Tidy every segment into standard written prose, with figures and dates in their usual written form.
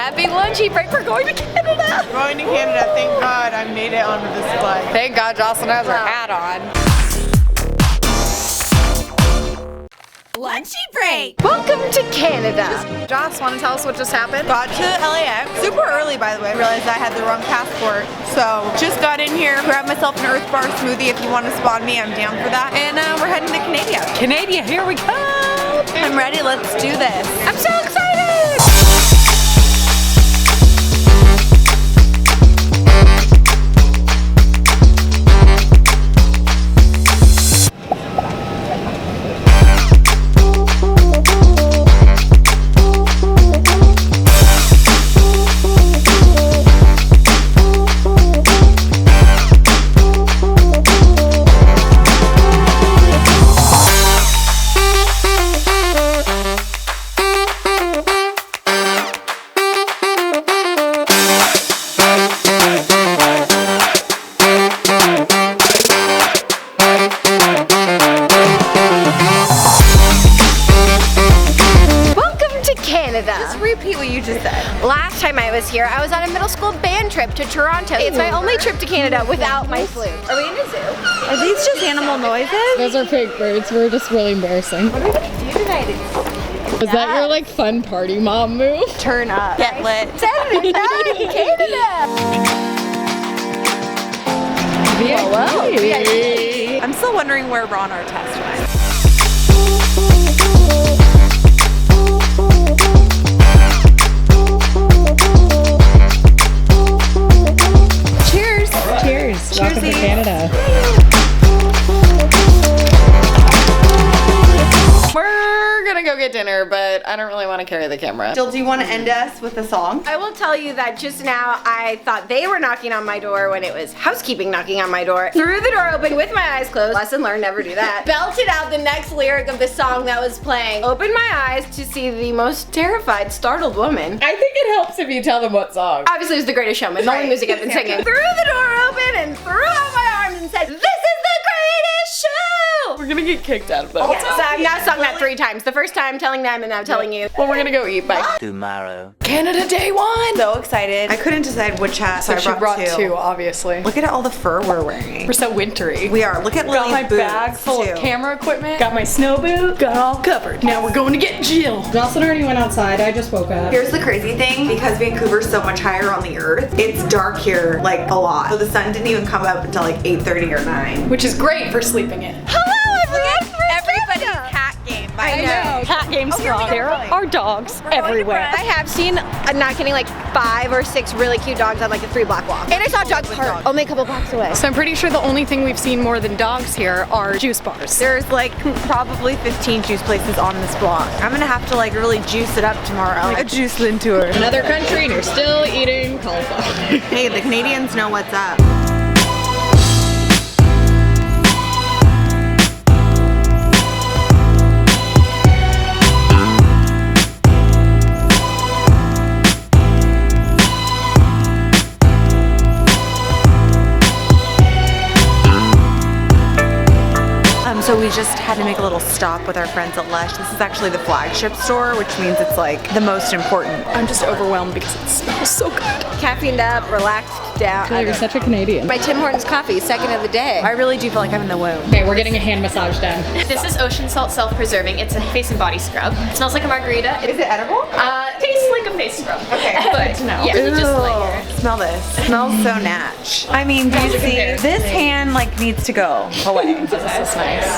Happy Lunchy Break. We're going to Canada. Going to Canada. Thank God I made it onto this flight. Thank God Jocelyn has her hat on. Lunchy Break! Welcome to Canada. Joss, want to tell us what just happened? Got to LAX super early, by the way. Realized I had the wrong passport, so just got in here, grabbed myself an Earth Bar smoothie. If you want to spot me, I'm down for that. And we're heading to Canada. Canada, here we go. I'm ready. Let's do this. I'm so excited. Just repeat what you just said. Last time I was here, I was on a middle school band trip to Toronto. It's my only trip to Canada without my flute. Are we in a zoo? Are these just animal noises? Those are fake birds. We're just really embarrassing. What are we gonna do tonight? Is that your like fun party mom move? Turn up. Get lit. Saturday night in Canada. VIP. I'm still wondering where Ron Artest went. Cheers. Welcome to Canada. We're gonna go get dinner, but I don't really want to carry the camera. Jill, do you want to end us with a song? I will tell you that just now I thought they were knocking on my door when it was housekeeping knocking on my door. Threw the door open with my eyes closed. Lesson learned, never do that. Belted out the next lyric of the song that was playing. Opened my eyes to see the most terrified, startled woman. I think it helps if you tell them what song. Obviously it was The Greatest Showman, the only music I've been singing. Threw the door open and threw out my arms and said, "This is the greatest show!" We're gonna get kicked out of them. Yes, I've now sung that 3 times. The first time telling them and now telling you. Well, we're gonna go eat. Bye. Tomorrow. Canada day 1. So excited. I couldn't decide which hat, so So I she brought two. 2, obviously. Look at all the fur we're wearing. We're so wintry. We are. Look at Got Lily's my boots, bag full too. of camera equipment. Got my snow boot. Got it all covered. Now we're going to get Jill. Jocelyn already went outside. I just woke up. Here's the crazy thing, because Vancouver's so much higher on the earth, it's dark here like a lot. So the sun didn't even come up until like 8:30 or 9. Which is great for sleeping in. Everybody's hat game. I know. Cat game strong. There are dogs everywhere. I have seen, not kidding, like 5 or 6 really cute dogs on like a 3 block walk. And I saw a dog park only a couple blocks away. So I'm pretty sure the only thing we've seen more than dogs here are juice bars. There's like probably 15 juice places on this block. I'm gonna have to like really juice it up tomorrow. A juice lin tour. Another country and you're still eating cauliflower. Hey, the Canadians know what's up. So we just had to make a little stop with our friends at LUSH. This is actually the flagship store, which means it's like the most important. I'm just overwhelmed because it smells so good. Caffeined up, relaxed down. You're such a Canadian. My Tim Hortons coffee, second of the day. I really do feel like I'm in the womb. Okay, we're getting a hand massage done. This is Ocean Salt Self-Preserving. It's a face and body scrub. It smells like a margarita. Is it edible? Tastes like a face scrub. Okay, but good to know. yeah, you just like Smell this. Smells so natch. I mean, do you see? This hand like needs to go away. This is nice.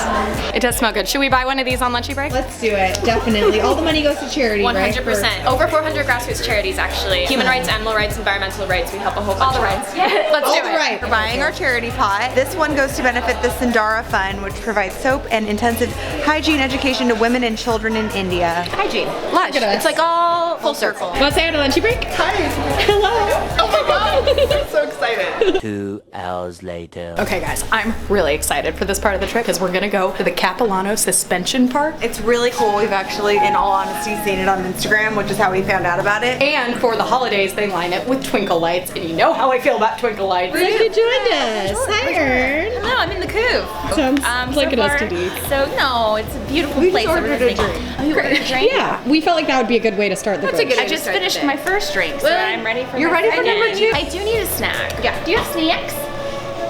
It does smell good. Should we buy one of these on Lunchy Break? Let's do it, definitely. All the money goes to charity, 100%. right? Over 400 grassroots charities, actually. Human rights, animal rights, environmental rights. We help a whole bunch. All the rights. Yeah. Let's do it. Right. We're buying our charity pot. This one goes to benefit the Sundara Fund, which provides soap and intensive hygiene education to women and children in India. Hygiene. Lush. It's like all full circle. Want to say hi to Lunchy Break? Hi. Hello. Oh my god. I'm so excited. 2 hours later. Okay guys, I'm really excited for this part of the trip because we're gonna go to the Capilano Suspension Park. It's really cool. We've actually, in all honesty, seen it on Instagram, which is how we found out about it. And for the holidays, they line it with twinkle lights, and you know how I feel about twinkle lights. Glad you joined us. Hi, Ern. Hello, I'm in the Couve. Sounds like an far- STD. So no, it's a beautiful We place. just ordered a Everything. drink. Oh, you ordered a drink? Yeah, we felt like that would be a good way to start the That's a bridge. good I just finished my first drink, so I'm ready for. You're my ready for second. number 2? I do need a snack. Yeah. Do you have snacks?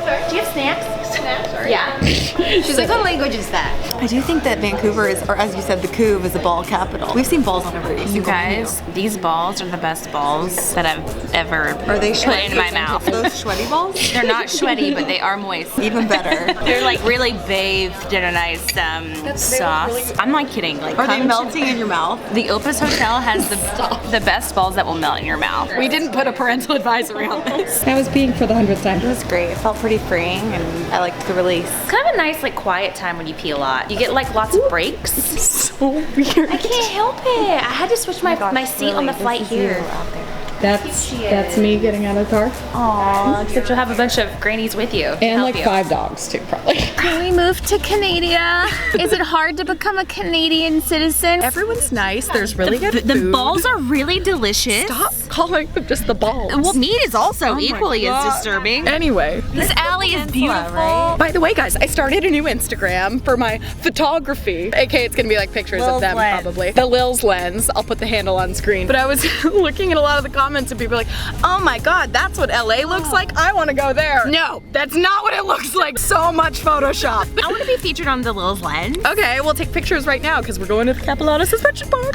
Sorry. Do you have snacks? Snacks? Sorry. Yeah. She's like, what language is that? I do think that Vancouver is, or as you said, the Couve is a ball capital. We've seen balls on every You single guys, these balls are the best balls that I've ever Are they put sweaty? in my mouth. Those sweaty balls? They're not sweaty, but they are moist. Even better. They're like really bathed in a nice sauce. I'm not kidding. Like, Are they come to- melting in your mouth? The Opus Hotel has the best balls that will melt in your mouth. We didn't put a parental advisory on this. That was being for the 100th time. It was great. It felt pretty freeing, and I liked the release. It's kind of a nice, like, quiet time when you pee a lot. You get like lots of breaks. So weird. I can't help it. I had to switch my seat on the flight here. That's me getting out of the car. Aww, except you'll have a bunch of grannies with you. to And help like you. 5 dogs too, probably. Can we move to Canada? Is it hard to become a Canadian citizen? Everyone's nice. There's really good The food. balls are really delicious. Stop calling them just the balls. Well, meat is also equally as disturbing. Anyway. This alley is beautiful. By the way, guys, I started a new Instagram for my photography. AK, it's gonna be like pictures of them, probably. The Lil's Lens. I'll put the handle on screen. But I was looking at a lot of the comments and people were like, oh my god, that's what LA looks like? I wanna go there. No, that's not what it looks like. So much Photoshop. I want to be featured on the Lil's Lens. Okay, we'll take pictures right now because we're going to the Capilano Suspension Park.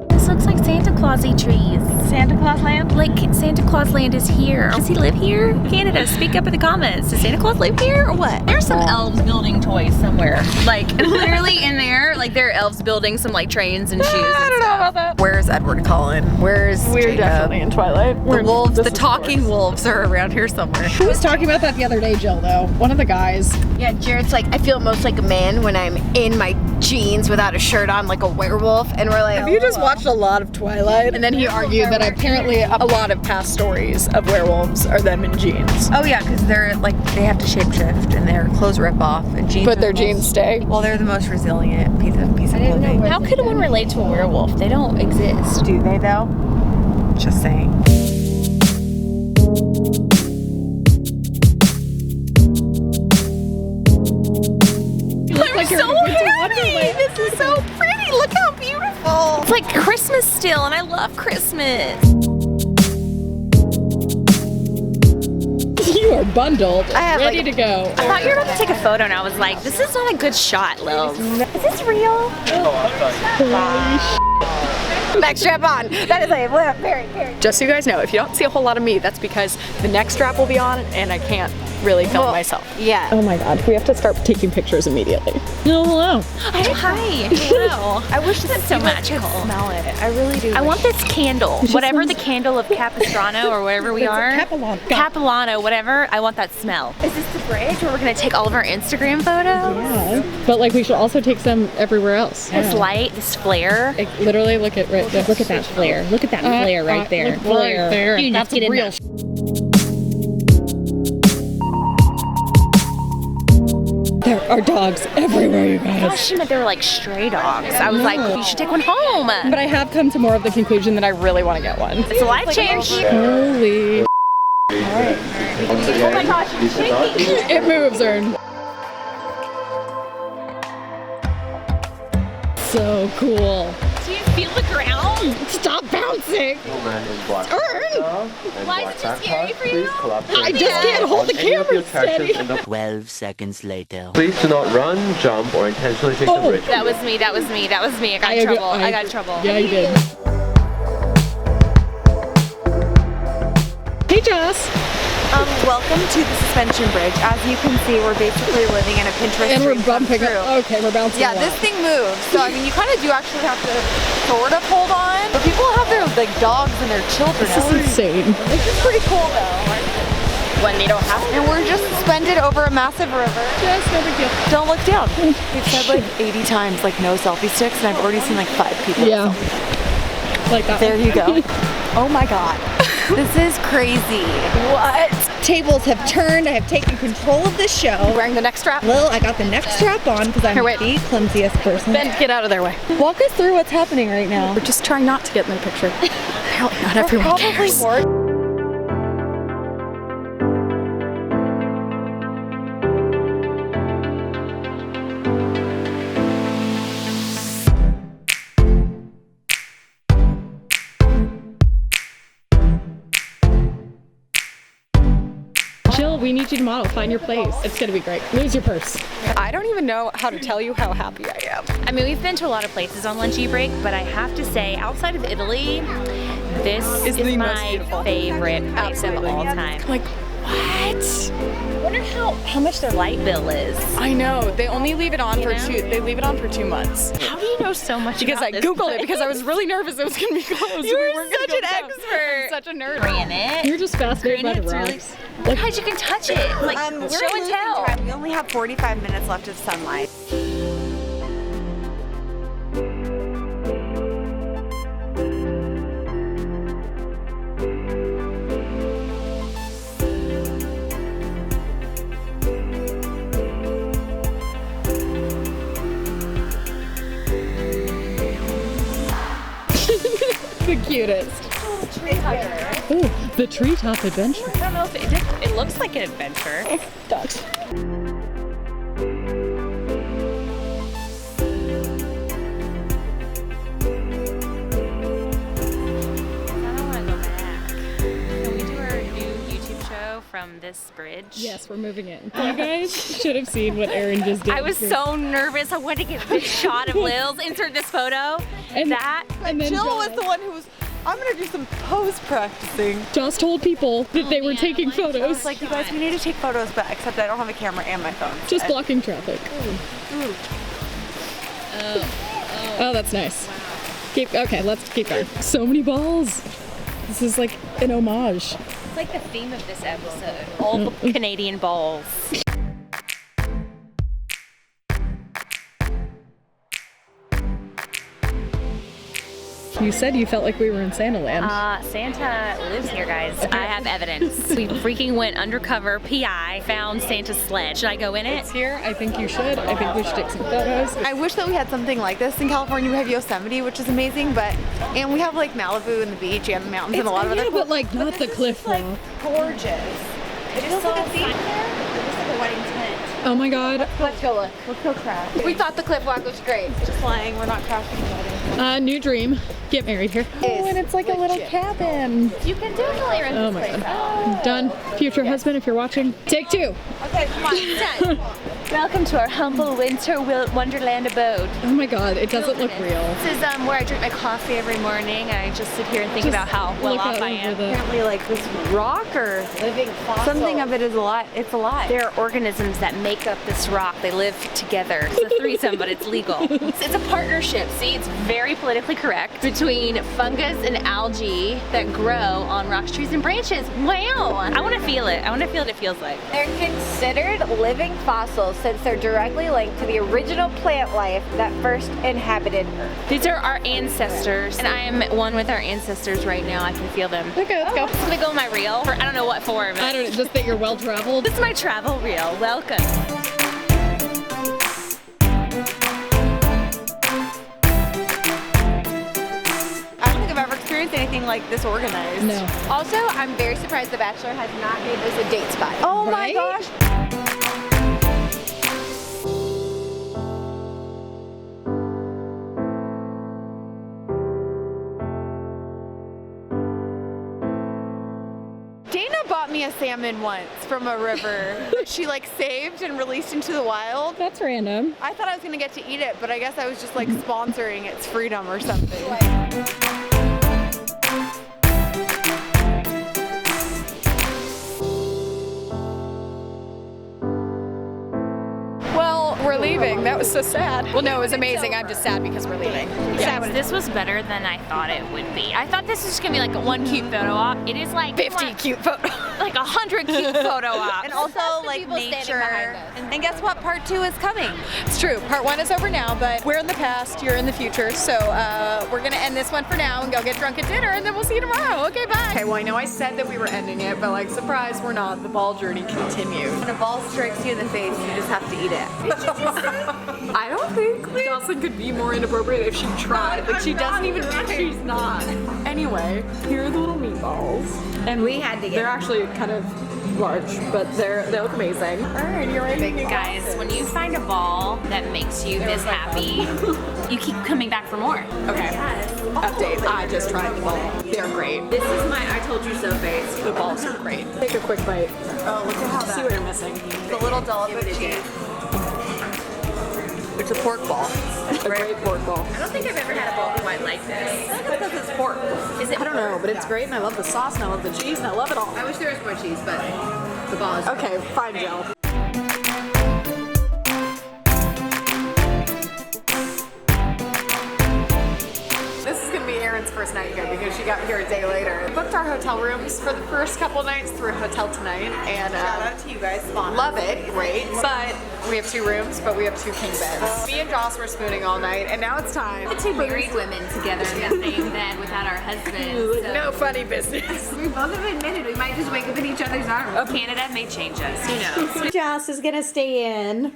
This looks like Santa Clausy trees. Santa Claus land? Like Santa Claus land is here. Does he live here? Canada, speak up in the comments. Does Santa Claus live here or what? There's some elves building toys somewhere. Like, literally in there, like there are elves building some like trains and shoes and I don't know about that. Where's Edward Cullen? Where's We're Jacob? definitely in Twilight. The wolves, the talking wolves are around here somewhere. Who was talking about that the other day, Jill, though? One of the guys. Yeah, Jared's like, I feel most like a man when I'm in my jeans without a shirt on like a werewolf. And we're like, You just watched a lot of Twilight, and then he argued that apparently a lot of past stories of werewolves are them in jeans. Oh yeah, because they're like, they have to shapeshift and their clothes rip off and jeans. But their are the most- jeans stay. Well, they're the most resilient piece of clothing. How could one relate to a werewolf? They don't exist. Do they though? Just saying. I'm so happy! This is so pretty. Look how beautiful. It's like Christmas still, and I love Christmas. You are bundled, have, ready like, to go. I thought you were about to take a photo, and I was like, this is not a good shot, Lil. Is this real? back strap on. That is a very. Just so you guys know, if you don't see a whole lot of me, that's because the next strap will be on and I can't really film myself. Yeah. Oh my god, we have to start taking pictures immediately. Oh, hello. Hi. Hello. I wish this is so magical. Smell it. I really do. I want this candle. Whatever the candle of Capistrano or wherever we are. Capilano, whatever. I want that smell. Is this the bridge where we're going to take all of our Instagram photos? Yeah. But like we should also take some everywhere else. This light, this flare. Like, literally look at look at that flare. Look at that flare right there. Look right there. You That's get in real. There are dogs everywhere, you I guys. thought she meant they were like stray dogs. I was like, you should take one home. But I have come to more of the conclusion that I really want to get one. It's a life change. Holy. Oh my gosh, it's shaking. It moves, Ern. So cool. Do you feel the ground? Stop bouncing! Ern! Why is it so scary for you? I just can't hold the camera steady. 12 seconds later. Please do not run, jump, or intentionally take the bridge. That was me. That was me. That was me. I got in trouble. I got in trouble. Yeah, you did. Hey, Jess. Welcome to the suspension bridge. As you can see, we're basically living in a Pinterest And we're dream come bumping true. up. Okay, we're bouncing. Yeah, a lot. this thing moves. So I mean, you kind of do actually have to sort of hold on. But people have their like dogs and their children. This is insane. This is pretty cool though. When they don't have to. And we're just suspended over a massive river. Just no big deal. Don't look down. We've said like 80 times like no selfie sticks, and I've already seen like 5 people. Yeah. Like that. There you go. Oh my God. This is crazy. What? Tables have turned. I have taken control of this show. Wearing the neck strap? Lil, I got the neck strap on because I'm the clumsiest person. Ben, get out of their way. Walk us through what's happening right now. We're just trying not to get in the picture. Apparently not everyone cares. Jill, we need you to model. Find your place. It's gonna be great. Lose your purse. I don't even know how to tell you how happy I am. I mean, we've been to a lot of places on Lunchy Break, but I have to say, outside of Italy, this is my favorite place of all time. Like, what? I wonder how much their light bill is. I know. They only leave it on for They leave it on for 2 months. How do you know so much Because about I this Googled place? it because I was really nervous it was gonna be closed. You We were weren't gonna such go an down. expert. I'm such a nerd. Granite. You're just fascinated by the rocks. Look how you can touch it. Like, We're show and losing tell. time. We only have 45 minutes left of sunlight. The cutest. Ooh, the treetop adventure. I don't know if it looks like an adventure. Ducks. From this bridge. Yes, we're moving in. You guys should have seen what Erin just did. I was so nervous. I wanted to get this shot of Lil's. Insert this photo. And And then Jill Joss. was the one who was, I'm gonna do some pose practicing. Joss told people that they were taking I photos. was like, you guys, we need to take photos, but except I don't have a camera and my phone. Just blocking traffic. Oh, that's nice. Okay, let's keep going. So many balls. This is like an homage. It's like the theme of this episode. All the Canadian balls. You said you felt like we were in Santa Land. Santa lives here, guys. I have evidence. We freaking went undercover, PI, found Santa's sled. Should I go in it? It's here. I think you should. I think we should take some photos. I wish that we had something like this in California. We have Yosemite, which is amazing, and we have like Malibu and the beach and the mountains and a lot of other. Yeah, but like not the cliff like wall. gorgeous. It just like a theme there. It looks like a wedding tent. Oh my God. Let's go look. Let's go crash. We thought the cliff walk was great. Just lying. We're not crashing the wedding. New dream. Get married here. Oh, and it's like a little cabin. You can definitely rent Oh my God. Done. Future husband, if you're watching. Take two. Okay, come on. Done. Welcome to our humble winter wonderland abode. Oh my God. It doesn't look real. This is where I drink my coffee every morning. I just sit here and think about how well Look off out I am. over the- Apparently, like this rock or Living fossil. something of it is alive. It's alive. There are organisms that make up this rock. They live together. It's a threesome, but it's legal. It's a partnership. See, it's very politically correct between fungus and algae that grow on rocks, trees, and branches. Wow! I want to feel it. I want to feel what it feels like. They're considered living fossils since they're directly linked to the original plant life that first inhabited Earth. These are our ancestors, and I am one with our ancestors right now. I can feel them. Okay, let's go. It's gonna go in my reel. I don't know what form. I don't know, just that you're well traveled. This is my travel reel. Welcome. I don't think I've ever experienced anything like this organized. No. Also, I'm very surprised The Bachelor has not made this a date spot. Oh Right? my gosh. Dana bought me a salmon once from a river that she like saved and released into the wild. That's random. I thought I was gonna get to eat it, but I guess I was just like sponsoring its freedom or something. Well, we're leaving. That was so sad. Well, no, it was amazing. I'm just sad because we're leaving. Yes, this was better than I thought it would be. I thought this was just gonna be like a one cute photo op. It is like 50 cute photos. like 100 cute photo ops. And also like people standing nature. behind us. And guess what? Part 2 is coming. It's true. Part 1 is over now, but we're in the past, you're in the future. So we're gonna end this one for now and go get drunk at dinner, and then we'll see you tomorrow. Okay, bye. Okay, well, I know I said that we were ending it, but like, surprise, we're not. The ball journey continues. When a ball strikes you in the face, you just have to eat it. I don't think Jocelyn could be more inappropriate if she tried, but she doesn't even think she's not. Anyway, here are the little meatballs. And We had to get they're actually kind of large, but they look amazing. All right, you're ready. Guys, when you find a ball that makes you this happy, you keep coming back for more. Okay, update. I just tried the ball. They're great. This is my I told you so face. The balls are great. Take a quick bite. Oh, look at how See what you're missing. the little dollop of cheese. It's a pork ball. A great pork ball. I don't think I've ever had a ball quite like this. Because it's pork. Is it? I don't know, but it's great, and I love the sauce, and I love the cheese, and I love it all. I wish there was more cheese, but the ball is. Okay, fine, Jill. This is gonna be Erin's first night here because she got here a day later. We booked our hotel rooms for the first couple nights through Hotel Tonight, and Shout out to you guys. love it, great. But we have 2 rooms, but we have 2 king beds. Me and Joss were spooning all night, and now it's time. The 2 married women together in the same bed without our husbands. So. No funny business. We both have admitted we might just wake up in each other's arms. Canada may change us. Who knows? Joss is gonna stay in.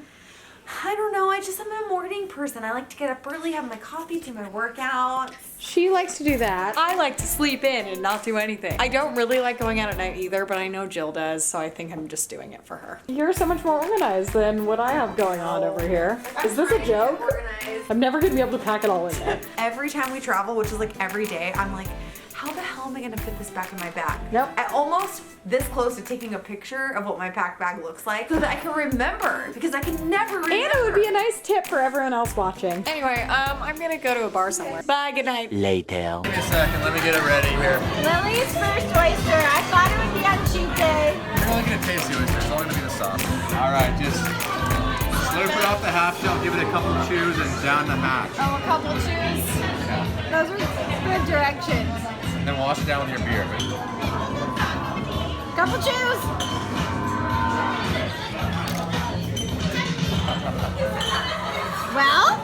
I don't know. I'm a morning person. I like to get up early, have my coffee, do my workouts. She likes to do that. I like to sleep in and not do anything. I don't really like going out at night either, but I know Jill does, so I think I'm just doing it for her. You're so much more organized than what I have going on over here. Is this a joke? I'm never gonna be able to pack it all in there. Every time we travel, which is like every day, I'm like, how the hell am I gonna fit this back in my bag? Nope. I'm almost this close to taking a picture of what my pack bag looks like so that I can remember, because I can never remember. And it would be a nice tip for everyone else watching. Anyway, I'm gonna go to a bar somewhere. Bye, good night. Later. Give me a second, let me get it ready here. Lily's first oyster. I thought it would be on cheat day. You're only gonna taste the oyster, it's only gonna be the sauce. Alright, just slurp it off the half shell, give it a couple chews, and down the hatch. Oh, a couple chews. Those were good directions. And then wash it down with your beer. Couple chews. Well,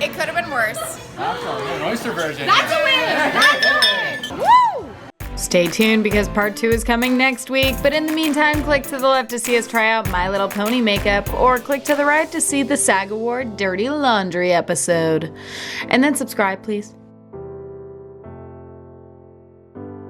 It could have been worse. An oyster version. that's a win. That's a win. Woo! Stay tuned because part 2 is coming next week. But in the meantime, click to the left to see us try out My Little Pony makeup, or click to the right to see the SAG Award Dirty Laundry episode. And then subscribe, please.